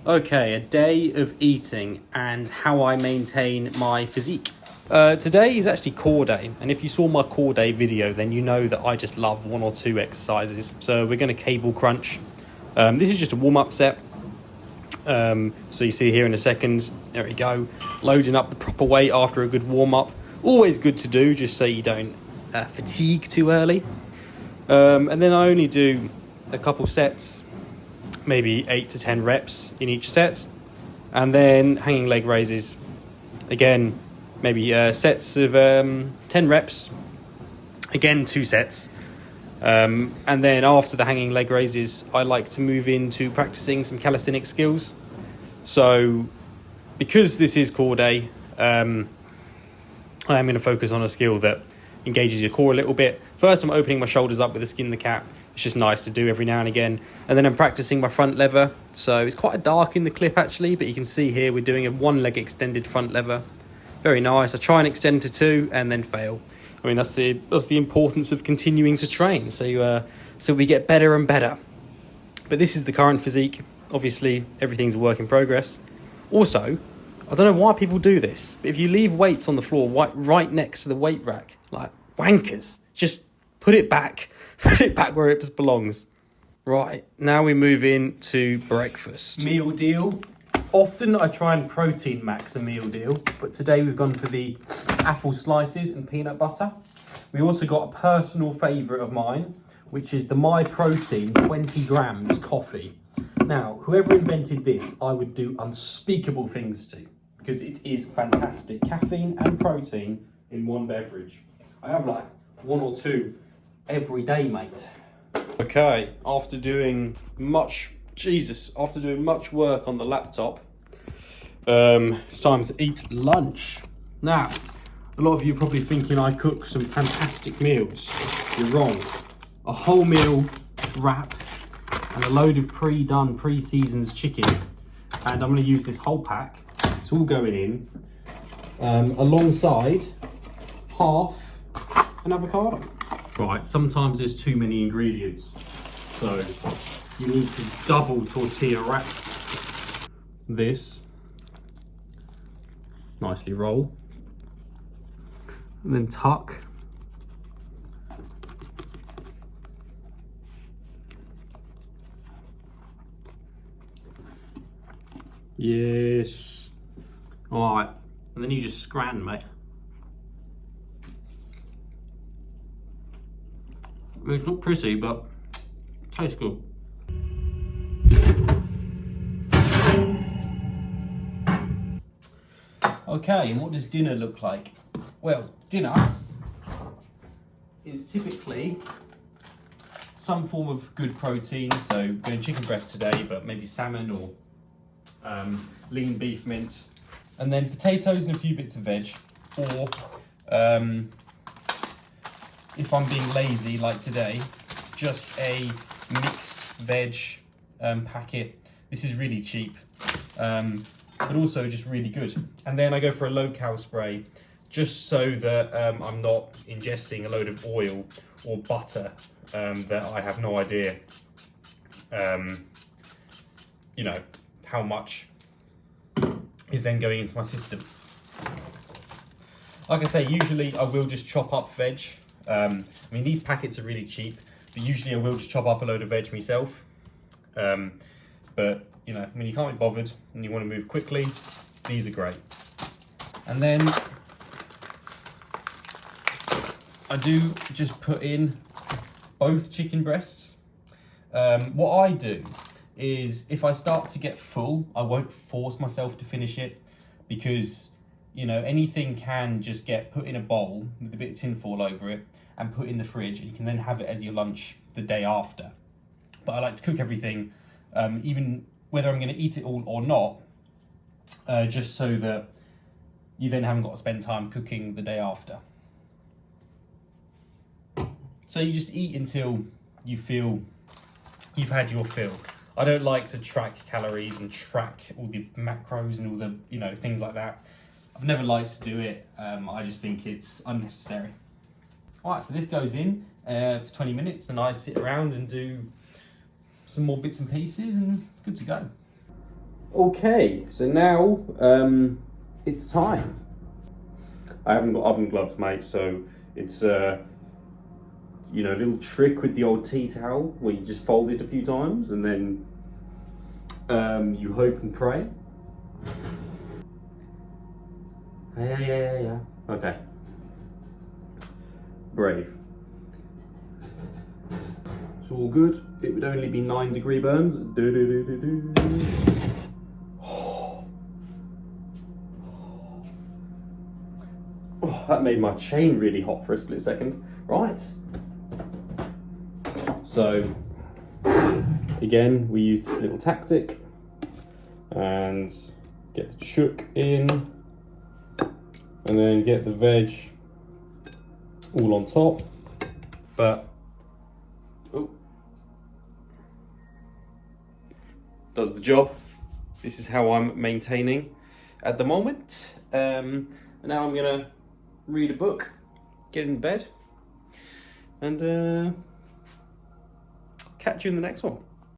Okay, a day of eating and how I maintain my physique. Today is actually core day, and if you saw my core day video, then you know that I just love one or two exercises. So we're going to cable crunch. This is just a warm-up set. So you see here in a second, there we go, loading up the proper weight after a good warm-up. Always good to do, just so you don't fatigue too early. And then I only do a couple sets, maybe 8 to 10 reps in each set, and then hanging leg raises. Again, maybe sets of 10 reps, again 2 sets. And then after the hanging leg raises, I like to move into practicing some calisthenics skills. So because this is core day, I am going to focus on a skill that engages your core a little bit. First, I'm opening my shoulders up with a skin the cap. It's just nice to do every now and again. And then I'm practicing my front lever. So it's quite dark in the clip actually, but you can see here we're doing a 1 leg extended front lever. Very nice. I try and extend to 2 and then fail. I mean, that's the importance of continuing to train. So we get better and better. But this is the current physique. Obviously, everything's a work in progress. Also, I don't know why people do this, but if you leave weights on the floor right next to the weight rack, like wankers, just put it back where it belongs. Right, now we move into breakfast. Meal deal. Often I try and protein max a meal deal, but today we've gone for the apple slices and peanut butter. We also got a personal favourite of mine, which is the My Protein 20 grams coffee. Now, whoever invented this, I would do unspeakable things to, because it is fantastic. Caffeine and protein in one beverage. I have like 1 or 2 every day, mate. Okay, after doing much work on the laptop, it's time to eat lunch. Now, a lot of you are probably thinking I cook some fantastic meals. You're wrong. A whole meal wrap and a load of pre-done, pre-seasoned chicken. And I'm going to use this whole pack. It's all going in. Alongside half an avocado. Right, sometimes there's too many ingredients. So you need to double tortilla wrap this. Nicely roll. And then tuck. Yes. All right, and then you just scran, mate. I mean, it's not pretty, but it tastes good. Okay, and what does dinner look like? Well, dinner is typically some form of good protein. So going chicken breast today, but maybe salmon or lean beef mince, and then potatoes and a few bits of veg, or if I'm being lazy like today, just a mixed veg packet. This is really cheap, but also just really good. And then I go for a low-cal spray, just so that I'm not ingesting a load of oil or butter that I have no idea, how much is then going into my system. Like I say, usually I will just chop up veg. I mean, these packets are really cheap, but usually I will just chop up a load of veg myself. But, when you can't be bothered and you want to move quickly, these are great. And then I do just put in both chicken breasts. What I do is if I start to get full, I won't force myself to finish it, because anything can just get put in a bowl with a bit of tinfoil over it and put in the fridge, and you can then have it as your lunch the day after. But I like to cook everything, even whether I'm going to eat it all or not, just so that you then haven't got to spend time cooking the day after. So you just eat until you feel you've had your fill. I don't like to track calories and track all the macros and all the things like that. I've never liked to do it. I just think it's unnecessary. All right, so this goes in for 20 minutes and I sit around and do some more bits and pieces and good to go. Okay, so now it's time. I haven't got oven gloves, mate, so it's you know, a little trick with the old tea towel where you just fold it a few times and then you hope and pray. Yeah. Okay. Brave. It's all good. It would only be 9-degree burns. Oh, that made my chain really hot for a split second. Right. So, again, we use this little tactic and get the chook in and then get the veg all on top. But, does the job. This is how I'm maintaining at the moment. And now I'm gonna read a book, get in bed, and catch you in the next one.